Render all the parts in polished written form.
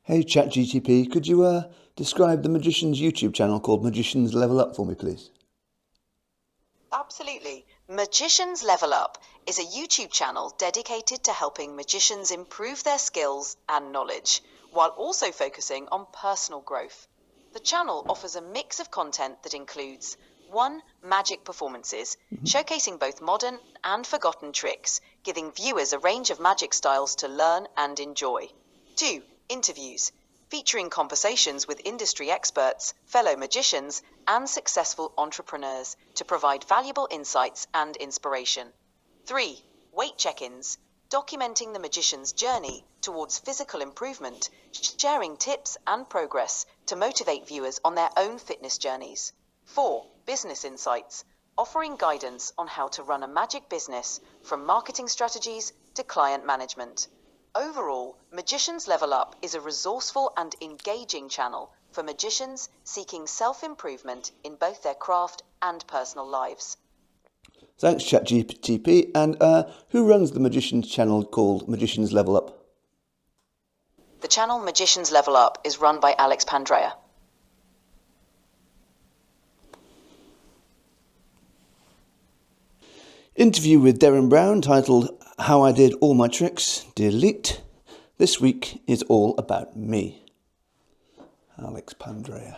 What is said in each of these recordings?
Hey ChatGTP, could you describe the Magician's YouTube channel called Magicians Level Up for me, please? Absolutely. Magicians Level Up is a YouTube channel dedicated to helping magicians improve their skills and knowledge, while also focusing on personal growth. The channel offers a mix of content that includes 1. Magic performances, showcasing both modern and forgotten tricks, giving viewers a range of magic styles to learn and enjoy. 2. Interviews, featuring conversations with industry experts, fellow magicians, and successful entrepreneurs to provide valuable insights and inspiration. 3. Weight check-ins, documenting the magician's journey towards physical improvement, sharing tips and progress to motivate viewers on their own fitness journeys. 4. Business insights, offering guidance on how to run a magic business, from marketing strategies to client management. Overall, Magicians Level Up is a resourceful and engaging channel for magicians seeking self-improvement in both their craft and personal lives. Thanks ChatGTP, and who runs the Magician's channel called Magicians Level Up? The channel Magicians Level Up is run by Alex Pandrea. Interview with Darren Brown titled How I Did All My Tricks, Delete. This week is all about me. Alex Pandrea.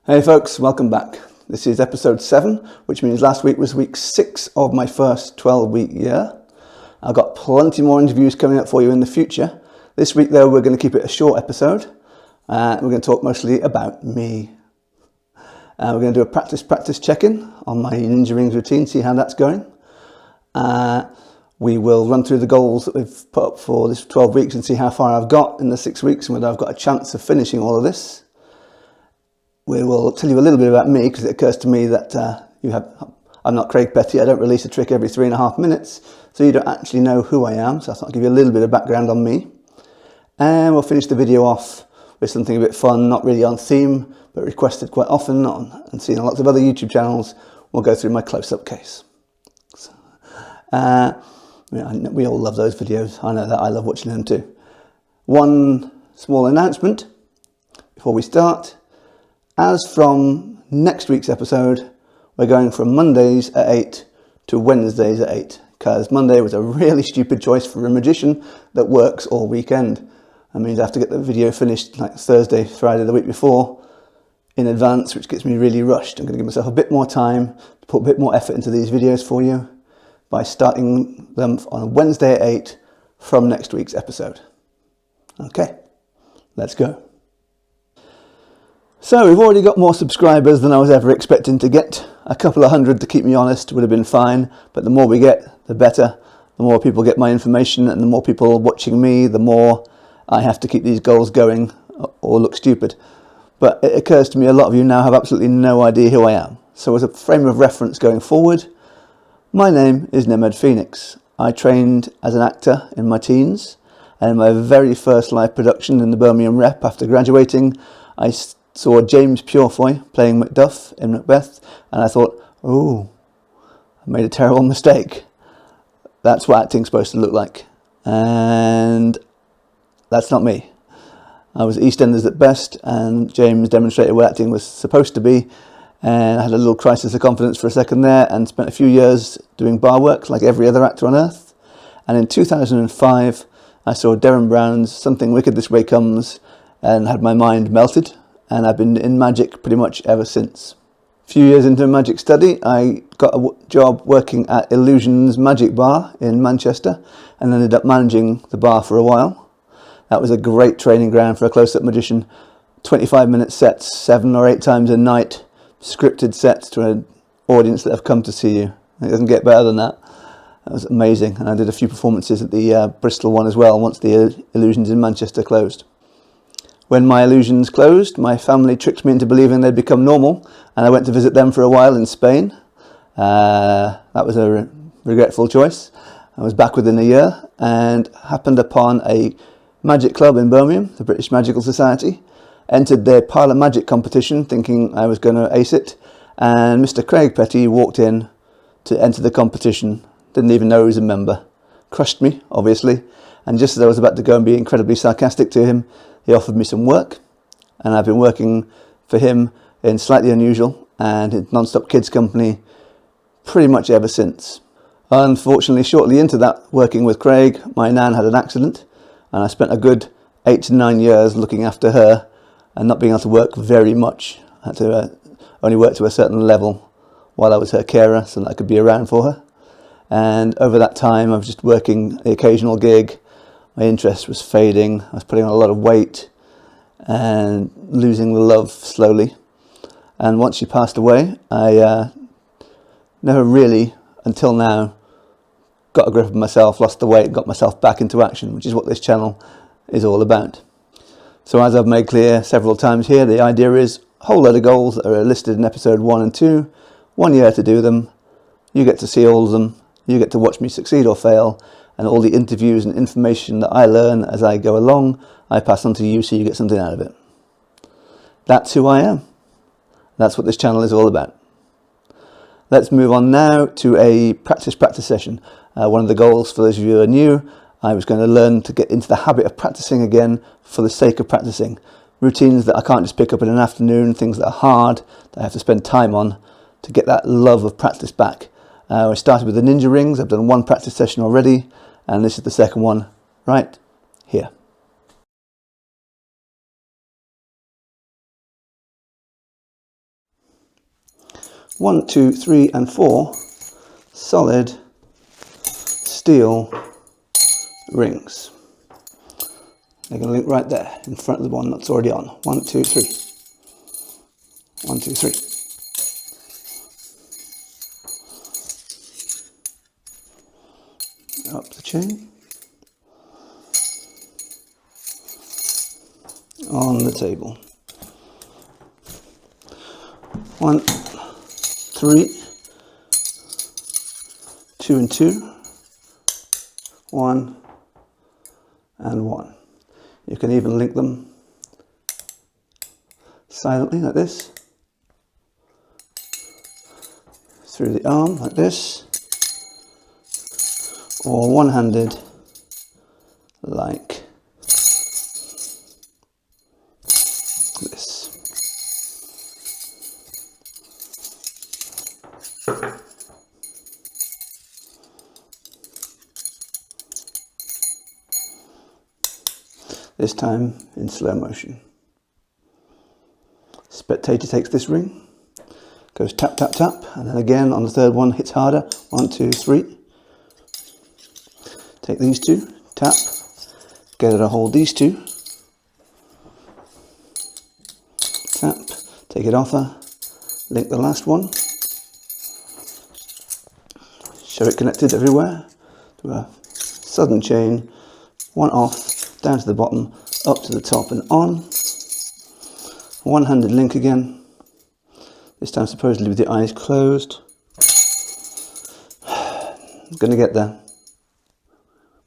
Hey folks, welcome back. This is episode 7, which means last week was week 6 of my first 12-week year. I've got plenty more interviews coming up for you in the future. This week though, we're going to keep it a short episode. We're going to talk mostly about me. We're going to do a practice check-in on my Ninja Rings routine, see how that's going. We will run through the goals that we've put up for this 12 weeks and see how far I've got in the 6 weeks and whether I've got a chance of finishing all of this. We will tell you a little bit about me, because it occurs to me that I'm not Craig Petty. I don't release a trick every 3.5 minutes, so you don't actually know who I am. So I thought I'd give you a little bit of background on me. And we'll finish the video off with something a bit fun, not really on theme, but requested quite often and seen on lots of other YouTube channels. We'll go through my close-up case. So, we all love those videos. I know that. I love watching them too. One small announcement before we start. As from next week's episode, we're going from Mondays at 8 to Wednesdays at 8, because Monday was a really stupid choice for a magician that works all weekend. That means I have to get the video finished like Thursday, Friday the week before in advance, which gets me really rushed. I'm going to give myself a bit more time to put a bit more effort into these videos for you by starting them on a Wednesday at 8 from next week's episode. Okay, let's go. So we've already got more subscribers than I was ever expecting to get. A couple of hundred, to keep me honest, would have been fine, but the more we get, the better. The more people get my information and the more people watching me, the more I have to keep these goals going or look stupid. But it occurs to me a lot of you now have absolutely no idea who I am. So as a frame of reference going forward, my name is Nemed Phoenix. I trained as an actor in my teens, and in my very first live production in the Birmingham Rep after graduating, I saw James Purefoy playing Macduff in Macbeth, and I thought, oh, I made a terrible mistake. That's what acting's supposed to look like. And that's not me. I was EastEnders at best, and James demonstrated what acting was supposed to be, and I had a little crisis of confidence for a second there and spent a few years doing bar work like every other actor on earth. And in 2005, I saw Darren Brown's Something Wicked This Way Comes and had my mind melted, and I've been in magic pretty much ever since. A few years into magic study, I got a job working at Illusion's Magic Bar in Manchester and ended up managing the bar for a while. That was a great training ground for a close-up magician. 25-minute sets, 7 or 8 times a night, scripted sets to an audience that have come to see you. It doesn't get better than that. That was amazing. And I did a few performances at the Bristol one as well, once the Illusions in Manchester closed. When my Illusions closed, my family tricked me into believing they'd become normal, and I went to visit them for a while in Spain. That was a regretful choice. I was back within a year and happened upon a magic club in Birmingham, the British Magical Society. Entered their Pile of Magic competition thinking I was going to ace it, and Mr. Craig Petty walked in to enter the competition. Didn't even know he was a member. crushed me, obviously, and just as I was about to go and be incredibly sarcastic to him, he offered me some work, and I've been working for him in Slightly Unusual and in Non-Stop Kids Company pretty much ever since. Unfortunately, shortly into that, working with Craig, my nan had an accident, and I spent a good 8 to 9 years looking after her and not being able to work very much. I had to only work to a certain level while I was her carer so that I could be around for her. And over that time, I was just working the occasional gig. My interest was fading. I was putting on a lot of weight and losing the love slowly. And once she passed away, I never really, until now, got a grip of myself, lost the weight, got myself back into action, which is what this channel is all about. So as I've made clear several times here, the idea is a whole load of goals that are listed in episode 1 and 2, 1 year to do them. You get to see all of them, you get to watch me succeed or fail, and all the interviews and information that I learn as I go along, I pass on to you so you get something out of it. That's who I am. That's what this channel is all about. Let's move on now to a practice session. One of the goals for those of you who are new, I was going to learn to get into the habit of practicing again for the sake of practicing. Routines that I can't just pick up in an afternoon, things that are hard, that I have to spend time on to get that love of practice back. I started with the ninja rings. I've done 1 practice session already, and this is the second one right here. 1, 2, 3, and 4 solid steel rings. They're going to link right there in front of the one that's already on. 1, 2, 3. 1, 2, 3. Up the chain. On the table. 1, 3, 2 and 2, 1 and 1. You can even link them silently like this, through the arm like this, or one-handed like this. This time in slow motion. Spectator takes this ring, goes tap, tap, tap, and then again on the third one hits harder. 1, 2, 3. Take these 2, tap, get her to hold these 2. Tap, take it off her, link the last one. Show it connected everywhere. Do a sudden chain, 1 off, down to the bottom, up to the top and on. One-handed link again. This time supposedly with the eyes closed. I'm gonna get there.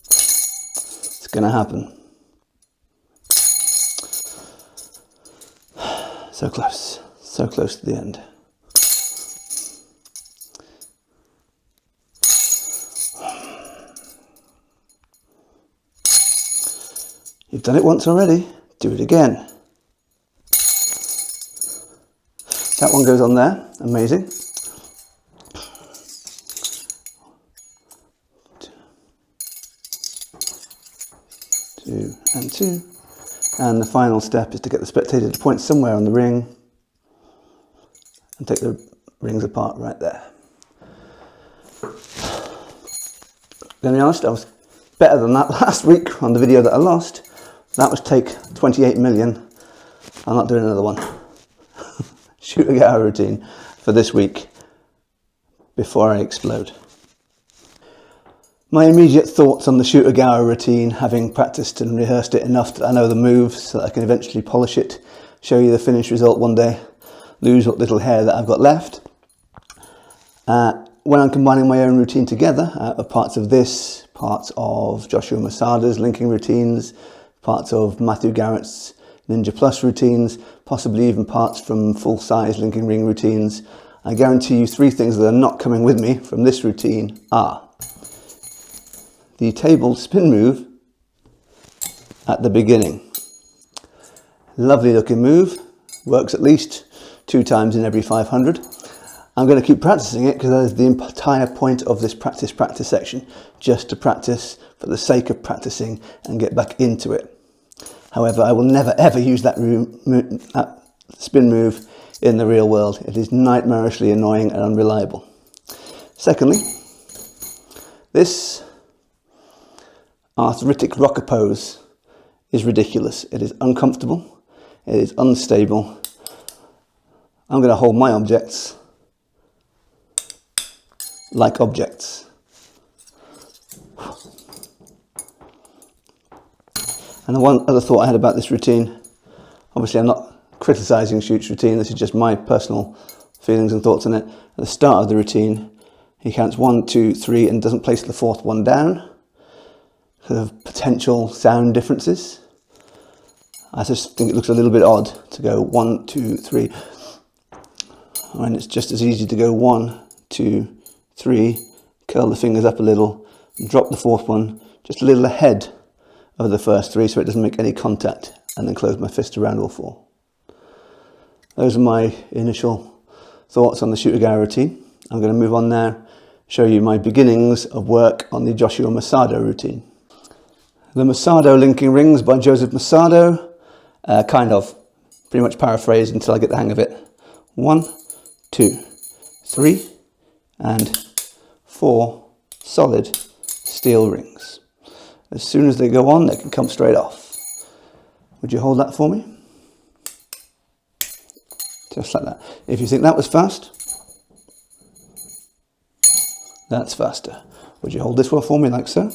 It's gonna happen. So close to the end. You've done it once already, do it again. That one goes on there, amazing. 2 and 2. And the final step is to get the spectator to point somewhere on the ring and take the rings apart right there. To be honest, I was better than that last week on the video that I lost. That was take 28 million. I'm not doing another one. Shoot a gower routine for this week before I explode. My immediate thoughts on the shoot a gower routine, having practiced and rehearsed it enough that I know the moves so that I can eventually polish it, show you the finished result one day, lose what little hair that I've got left. When I'm combining my own routine together, parts of this, parts of Joshua Masada's linking routines, parts of Matthew Garrett's Ninja Plus routines, possibly even parts from full-size linking ring routines, I guarantee you 3 things that are not coming with me from this routine are the table spin move at the beginning. Lovely looking move, works at least 2 times in every 500. I'm going to keep practicing it because that is the entire point of this practice section, just to practice for the sake of practicing and get back into it. However, I will never ever use that spin move in the real world. It is nightmarishly annoying and unreliable. Secondly, this arthritic rocker pose is ridiculous. It is uncomfortable. It is unstable. I'm going to hold my objects like objects. And the one other thought I had about this routine, obviously I'm not criticising Shoot's routine, this is just my personal feelings and thoughts on it. At the start of the routine, he counts 1, 2, 3 and doesn't place the 4th one down because of potential sound differences. I just think it looks a little bit odd to go 1, 2, 3, when it's just as easy to go 1, 2, 3, curl the fingers up a little and drop the 4th one just a little ahead of the first 3 so it doesn't make any contact, and then close my fist around all 4. Those are my initial thoughts on the Shoot-A-Go routine. I'm going to move on now, show you my beginnings of work on the Joshua Masado routine. The Masado linking rings by Joseph Masado, pretty much paraphrased until I get the hang of it. 1, 2, 3 and 4 solid steel rings. As soon as they go on, they can come straight off. Would you hold that for me? Just like that. If you think that was fast, that's faster. Would you hold this one for me like so?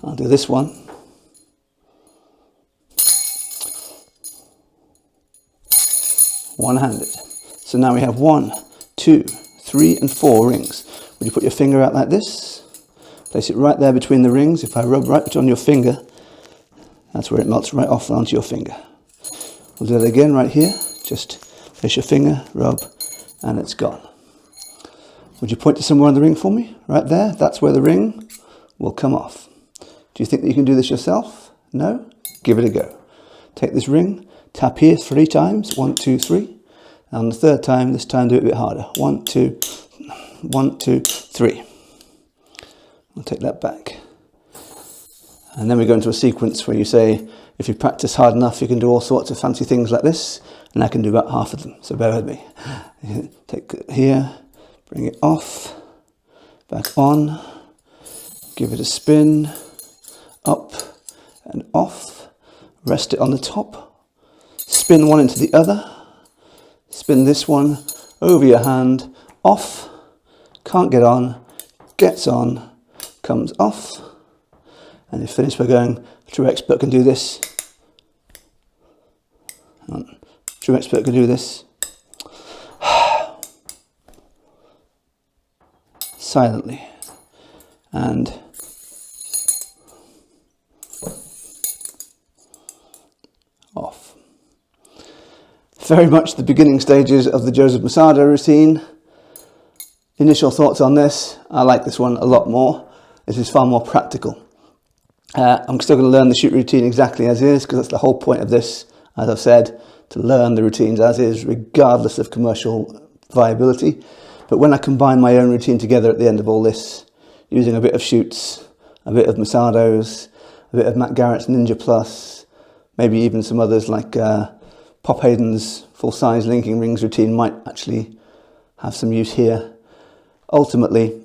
I'll do this one. One-handed. So now we have 1, 2, 3 and 4 rings. Would you put your finger out like this? Place it right there between the rings. If I rub right on your finger, that's where it melts right off onto your finger. We'll do that again right here. Just place your finger, rub, and it's gone. Would you point to somewhere on the ring for me? Right there, that's where the ring will come off. Do you think that you can do this yourself? No? Give it a go. Take this ring, tap here 3 times, 1, 2, 3. And the 3rd time, this time do it a bit harder. 1, 2, 1, 2, 3. I'll take that back. And then we go into a sequence where you say, if you practice hard enough, you can do all sorts of fancy things like this, and I can do about half of them, so bear with me. Take it here, bring it off, back on, give it a spin, up and off, rest it on the top, spin one into the other, spin this one over your hand, off, can't get on, gets on, comes off, and you finish by going, a true expert can do this. True expert can do this. Silently. And off. Very much the beginning stages of the Joseph Masado routine. Initial thoughts on this. I like this one a lot more. This is far more practical. I'm still going to learn the shoot routine exactly as is, because that's the whole point of this, as I've said, to learn the routines as is, regardless of commercial viability. But when I combine my own routine together at the end of all this, using a bit of Shoots, a bit of Masado's, a bit of Matt Garrett's Ninja Plus, maybe even some others like Pop Hayden's full-size linking rings routine might actually have some use here. Ultimately,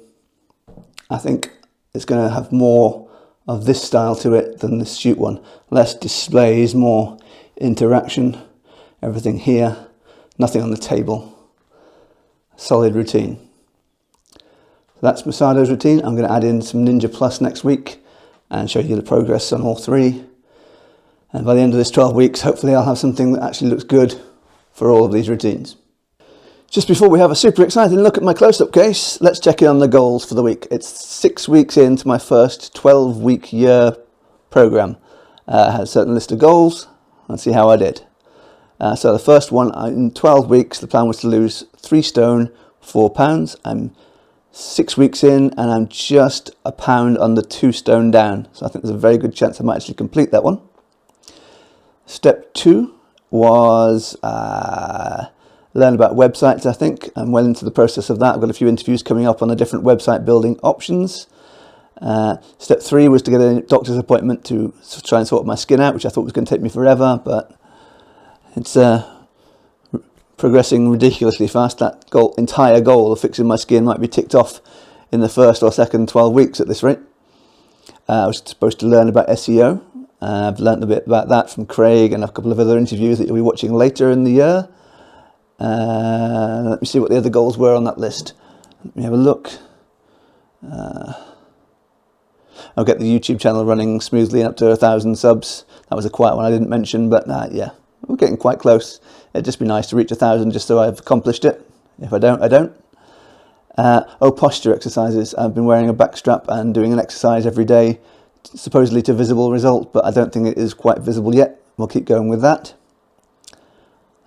I think it's going to have more of this style to it than this Shoot one. Less displays, more interaction, everything here, nothing on the table. Solid routine. So that's Masado's routine. I'm going to add in some Ninja Plus next week and show you the progress on all 3. And by the end of this 12 weeks, hopefully I'll have something that actually looks good for all of these routines. Just before we have a super exciting look at my close-up case, let's check in on the goals for the week. It's 6 weeks into my first 12-week year program. I had a certain list of goals. Let's see how I did. So the first one, in 12 weeks, the plan was to lose 3 stone, 4 pounds. I'm 6 weeks in, and I'm just a pound under 2 stone down. So I think there's a very good chance I might actually complete that one. Step 2 was learn about websites, I think. I'm well into the process of that. I've got a few interviews coming up on the different website building options. Step 3 was to get a doctor's appointment to try and sort my skin out, which I thought was going to take me forever, but it's progressing ridiculously fast. That entire goal of fixing my skin might be ticked off in the first or second 12 weeks at this rate. I was supposed to learn about SEO. I've learned a bit about that from Craig and a couple of other interviews that you'll be watching later in the year. Let me see what the other goals were on that list. Let me have a look. I'll get the YouTube channel running smoothly and up to 1,000 subs. That was a quiet one I didn't mention, but yeah, we're getting quite close. It'd just be nice to reach 1,000 just so I've accomplished it. If I don't, I don't. Posture exercises. I've been wearing a back strap and doing an exercise every day, supposedly to visible result, but I don't think it is quite visible yet. We'll keep going with that.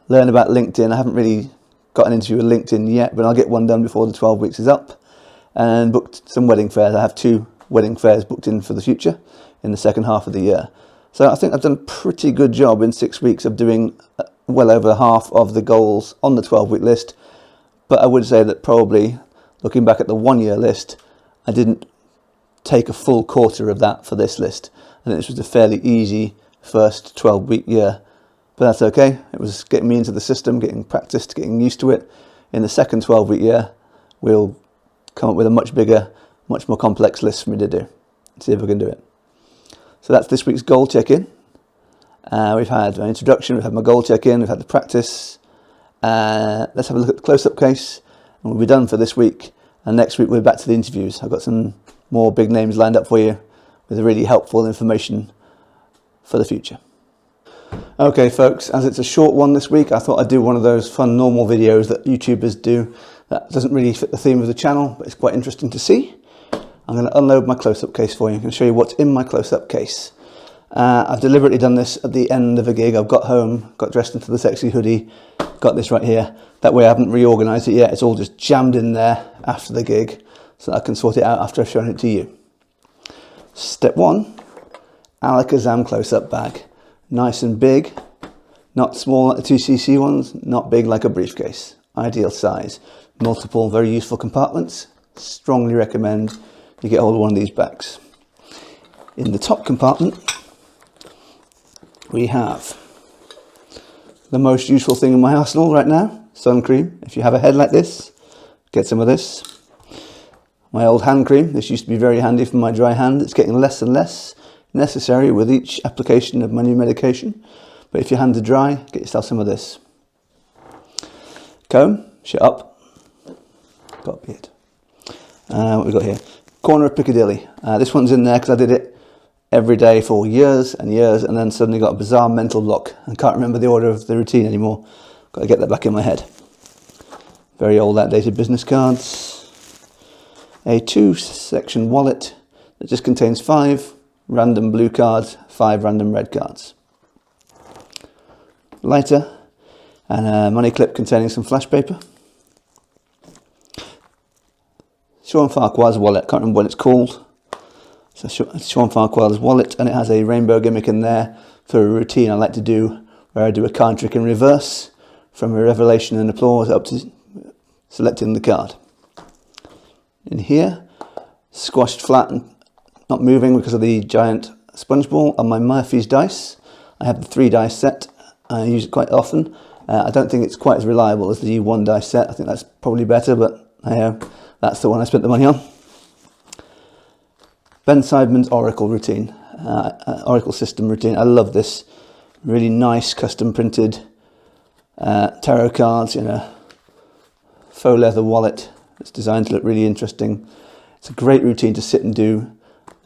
Learn about LinkedIn. I haven't really got an interview with LinkedIn yet, but I'll get one done before the 12 weeks is up. And booked some wedding fairs. I have 2 wedding fairs booked in for the future in the second half of the year. So I think I've done a pretty good job in 6 weeks of doing well over half of the goals on the 12-week list. But I would say that probably, looking back at the 1-year list, I didn't take a full quarter of that for this list. I think this was a fairly easy first 12-week year. But that's okay. It was getting me into the system, getting practiced, getting used to it. In the second 12-week year, we'll come up with a much bigger, much more complex list for me to do. Let's see if we can do it. So that's this week's goal check-in. We've had an introduction, we've had my goal check-in, we've had the practice. Let's have a look at the close-up case, and we'll be done for this week. And next week we're back to the interviews. I've got some more big names lined up for you with really helpful information for the future. Okay folks, as it's a short one this week, I thought I'd do one of those fun normal videos that YouTubers do that doesn't really fit the theme of the channel, but it's quite interesting to see. I'm going to unload my close-up case for you. I'm going to show you what's in my close-up case. I've deliberately done this at the end of a gig. I've got home, got dressed into the sexy hoodie, got this right here. That way I haven't reorganised it yet. It's all just jammed in there after the gig so that I can sort it out after I've shown it to you. Step 1, Alakazam close-up bag. Nice and big, not small like the 2cc ones, not big like a briefcase. Ideal size, multiple very useful compartments. Strongly recommend you get hold of one of these bags. In the top compartment, we have the most useful thing in my arsenal right now, sun cream. If you have a head like this, get some of this. My old hand cream, this used to be very handy for my dry hand. It's getting less and less necessary with each application of my new medication. But if your hands are dry, get yourself some of this. Comb, shut up. Got a beard. What we got here? Corner of Piccadilly. This one's in there because I did it every day for years and years, and then suddenly got a bizarre mental block and can't remember the order of the routine anymore. Got to get that back in my head. Very old, outdated business cards. A 2-section wallet that just contains 5 random blue cards, 5 random red cards. Lighter and a money clip containing some flash paper. Sean Farquhar's wallet, can't remember what it's called. So Sean Farquhar's wallet, and it has a rainbow gimmick in there for a routine I like to do where I do a card trick in reverse from a revelation and applause up to selecting the card. In here, squashed flat and not moving because of the giant sponge ball on my Murphy's dice. I have the 3 dice set. I use it quite often. I don't think it's quite as reliable as the 1 dice set. I think that's probably better, but that's the one I spent the money on. Ben Seidman's Oracle routine, Oracle system routine. I love this. Really nice custom printed tarot cards in a faux leather wallet. It's designed to look really interesting. It's a great routine to sit and do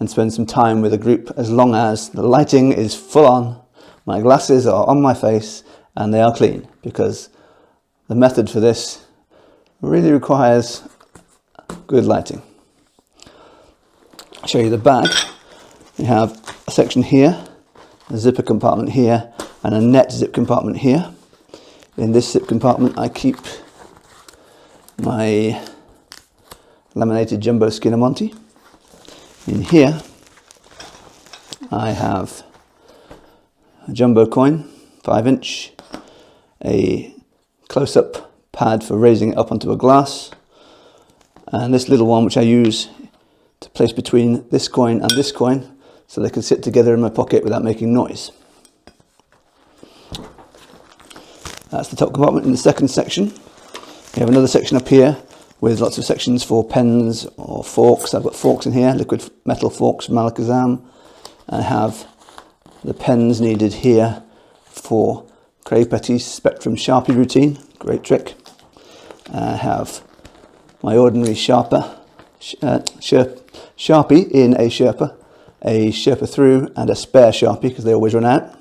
and spend some time with a group as long as the lighting is full on, my glasses are on my face and they are clean, because the method for this really requires good lighting. I'll show you the bag. We have a section here, a zipper compartment here, and a net zip compartment here. In this zip compartment I keep my laminated jumbo Skinnamonte. In here I have a jumbo coin, 5-inch, a close-up pad for raising it up onto a glass, and this little one which I use to place between this coin and this coin so they can sit together in my pocket without making noise. That's the top compartment. In the second section we have another section up here with lots of sections for pens or forks. I've got forks in here, liquid metal forks from Alakazam. I have the pens needed here for Craig Petty's Spectrum Sharpie routine, great trick. I have my ordinary Sharpie in a Sherpa through, and a spare Sharpie because they always run out.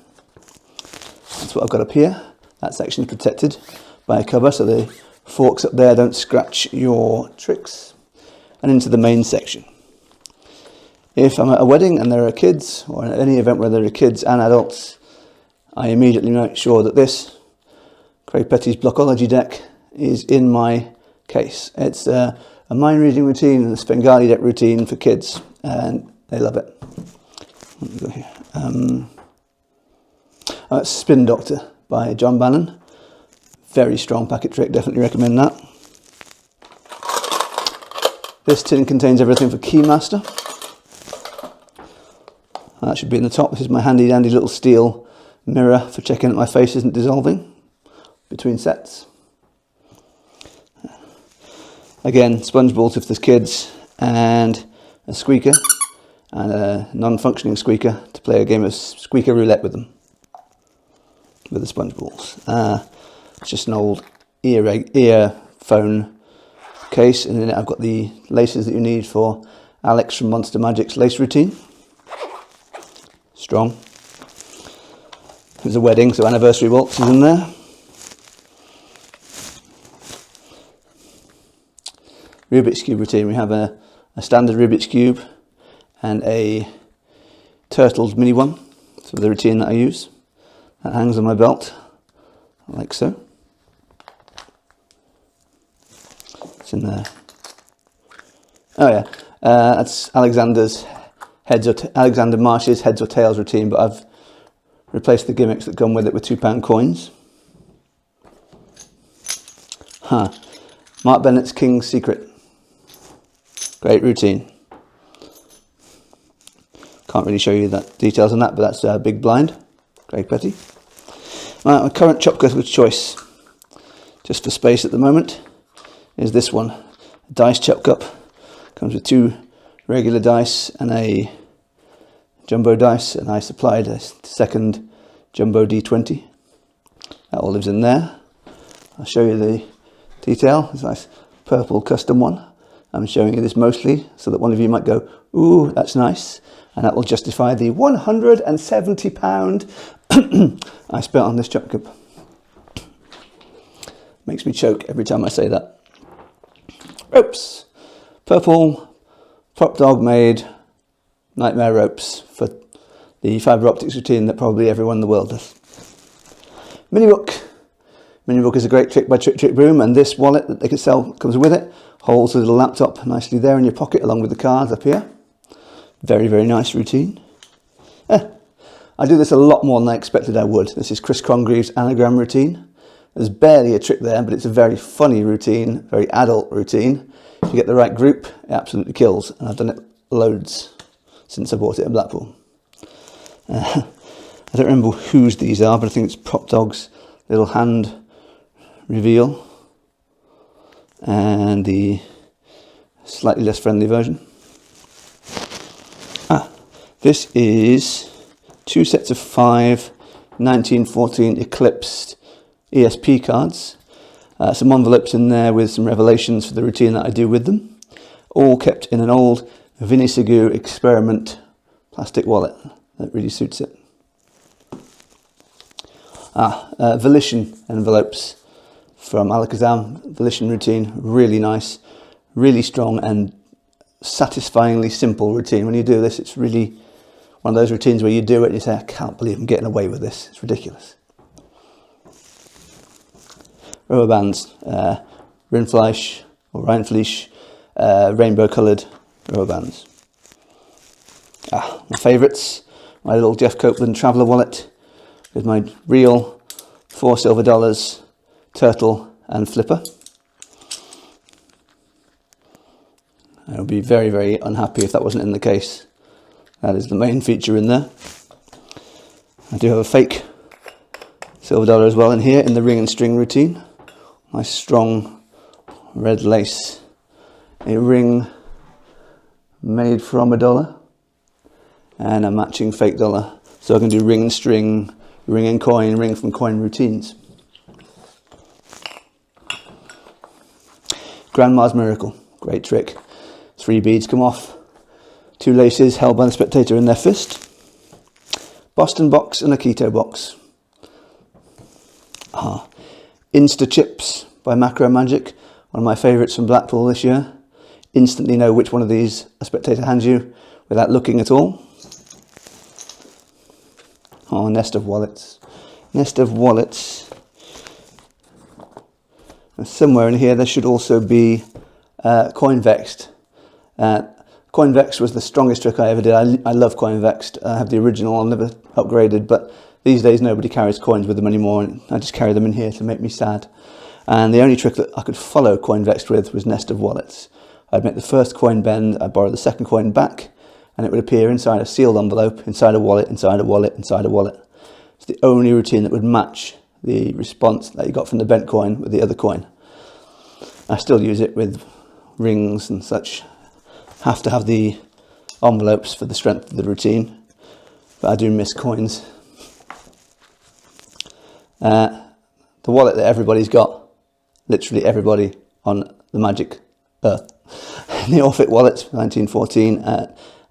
That's what I've got up here. That section is protected by a cover so the forks up there don't scratch your tricks. And into the main section. If I'm at a wedding and there are kids, or at any event where there are kids and adults, I immediately make sure that this Craig Petty's Blockology deck is in my case. It's a mind reading routine and a Svengali deck routine for kids, and they love it. Let me go here. Spin Doctor by John Bannon. Very strong packet trick, definitely recommend that. This tin contains everything for Keymaster. That should be in the top. This is my handy dandy little steel mirror for checking that my face isn't dissolving between sets. Again, sponge balls if there's kids, and a squeaker and a non-functioning squeaker to play a game of squeaker roulette with them, with the sponge balls. It's just an old earphone case, and in it I've got the laces that you need for Alex from Monster Magic's lace routine. Strong. There's a wedding, so anniversary waltz is in there. Rubik's Cube routine. We have a standard Rubik's Cube and a turtled mini one for the routine that I use. That hangs on my belt, like so. It's in there. Oh yeah, that's Alexander Marsh's heads or tails routine, but I've replaced the gimmicks that come with it with £2 coins. Mark Bennett's King's Secret. Great routine. Can't really show you that details on that, but that's Big Blind, Craig Petty. My current chop cutter choice, just for space at the moment, is this one. A dice chop cup. Comes with 2 regular dice and a jumbo dice, and I supplied a second jumbo D20. That all lives in there. I'll show you the detail. It's a nice purple custom one. I'm showing you this mostly so that one of you might go, ooh, that's nice. And that will justify the £170 I spent on this chop cup. Makes me choke every time I say that. Ropes. Purple prop dog made nightmare ropes for the fibre optics routine that probably everyone in the world does. Mini book. Mini book is a great trick by Trick Trick Broom, and this wallet that they can sell comes with it. Holds a little laptop nicely there in your pocket along with the cards up here. Very, very nice routine. I do this a lot more than I expected I would. This is Chris Congreve's anagram routine. There's barely a trick there, but it's a very funny routine, very adult routine. If you get the right group, it absolutely kills. And I've done it loads since I bought it in Blackpool. I don't remember whose these are, but I think it's Prop Dog's little hand reveal. And the slightly less friendly version. This is 2 sets of 5 1914 eclipsed ESP cards. Some envelopes in there with some revelations for the routine that I do with them. All kept in an old Vinnie Segou Experiment plastic wallet. That really suits it. Volition envelopes from Alakazam. Volition routine, really nice, really strong and satisfyingly simple routine. When you do this, it's really one of those routines where you do it and you say, I can't believe I'm getting away with this. It's ridiculous. Rubber bands, Rindfleisch or Rindfleisch rainbow coloured rubber bands. My favourites, my little Jeff Copeland traveller wallet with my real 4 silver dollars, turtle and flipper. I would be very, very unhappy if that wasn't in the case. That is the main feature in there. I do have a fake silver dollar as well in here in the ring and string routine. Nice strong red lace. A ring made from a dollar and a matching fake dollar. So I can do ring and string, ring and coin, ring from coin routines. Grandma's Miracle, great trick. 3 beads come off, 2 laces held by the spectator in their fist. Boston box and a keto box. Insta Chips by Macro Magic, one of my favourites from Blackpool this year. Instantly know which one of these a spectator hands you without looking at all. Nest of wallets. Nest of wallets. And somewhere in here there should also be coin vexed. Coin vexed was the strongest trick I ever did. I love coin vexed. I have the original, I've never upgraded, but these days nobody carries coins with them anymore, and I just carry them in here to make me sad. And the only trick that I could follow coin vexed with was Nest of Wallets. I'd make the first coin bend, I'd borrow the second coin back, and it would appear inside a sealed envelope, inside a wallet, inside a wallet, inside a wallet. It's the only routine that would match the response that you got from the bent coin with the other coin. I still use it with rings and such. Have to have the envelopes for the strength of the routine, but I do miss coins. The wallet that everybody's got, literally everybody on the magic earth. The Orphic wallet, 1914,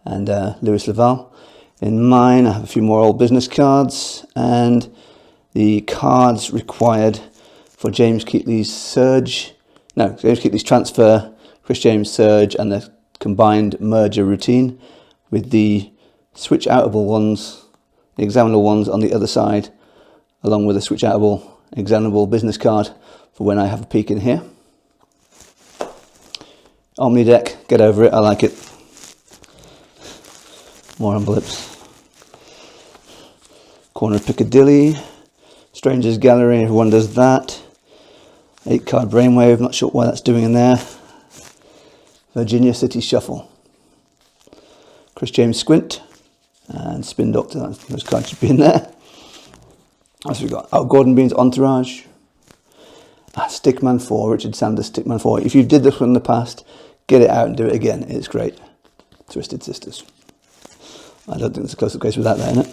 and Louis Laval. In mine, I have a few more old business cards and the cards required for James Keatley's transfer, Chris James surge, and the combined merger routine with the switch outable ones, the examinable ones on the other side, along with a switch outable, examinable business card for when I have a peek in here. Omni deck, get over it, I like it. More envelopes. Corner of Piccadilly, Strangers Gallery, everyone does that. 8 card brainwave, not sure why that's doing in there. Virginia City Shuffle. Chris James Squint and Spin Doctor, those cards should be in there. What else we got? Gordon Bean's Entourage. Stickman 4, Richard Sanders Stickman 4. If you did this one in the past, get it out and do it again. It's great. Twisted Sisters. I don't think there's a close-up case with that there in it.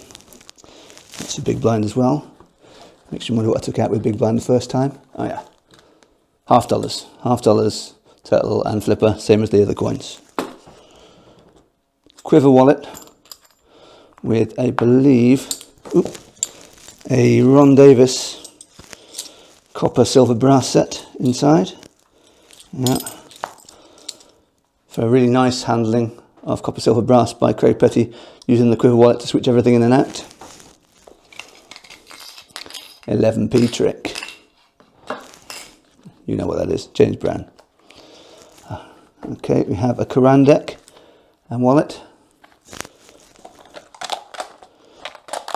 That's a big blind as well. Makes you wonder what I took out with big blind the first time. Oh yeah. $half, turtle and flipper, same as the other coins. Quiver wallet with, I believe, a Ron Davis copper silver brass set inside. Yeah. For a really nice handling of copper silver brass by Craig Petty, using the quiver wallet to switch everything in and out. 11p trick. You know what that is, James Brown. Okay, we have a Quran deck and wallet.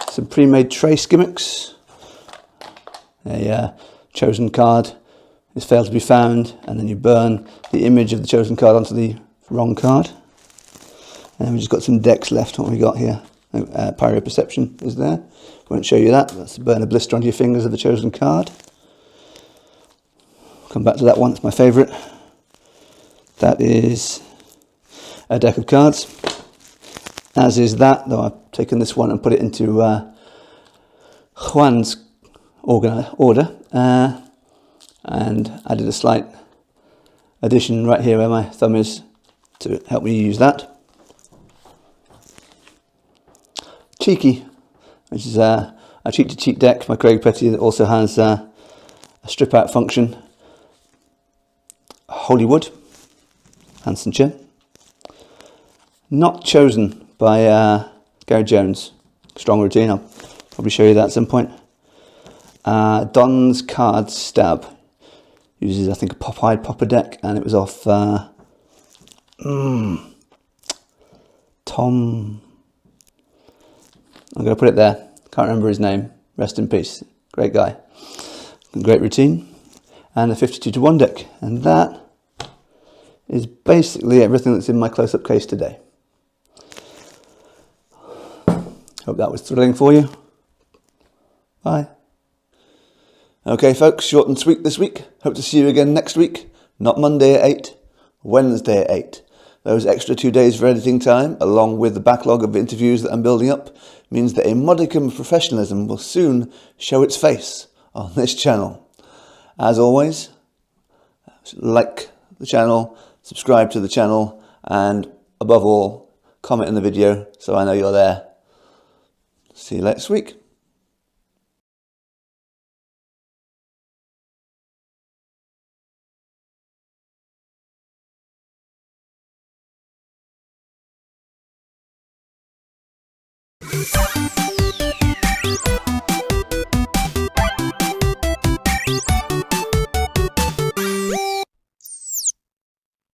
Some pre-made trace gimmicks. A chosen card is failed to be found, and then you burn the image of the chosen card onto the wrong card. And we've just got some decks left. What we got here? Pyro Perception is there. Won't show you that. That's to burn a blister onto your fingers of the chosen card. Come back to that one. It's my favourite. That is a deck of cards. As is that, though I've taken this one and put it into Juan's order, and added a slight addition right here where my thumb is to help me use that. Cheeky, which is a cheat-to-cheat deck by Craig Petty that also has a strip-out function. Hollywood, Hanson Chin. Not Chosen by Gary Jones. Strong routine, I'll probably show you that at some point. Don's Card Stab. Uses, I think, a Popeye Popper deck, and it was off Tom. I'm going to put it there. Can't remember his name. Rest in peace. Great guy. Great routine. And a 52-to-1 deck. And that is basically everything that's in my close-up case today. Hope that was thrilling for you. Bye. Okay, folks, short and sweet this week. Hope to see you again next week. Not Monday at 8, Wednesday at 8. Those extra 2 days for editing time, along with the backlog of interviews that I'm building up, means that a modicum of professionalism will soon show its face on this channel. As always, like the channel, subscribe to the channel, and above all, comment in the video so I know you're there. See you next week.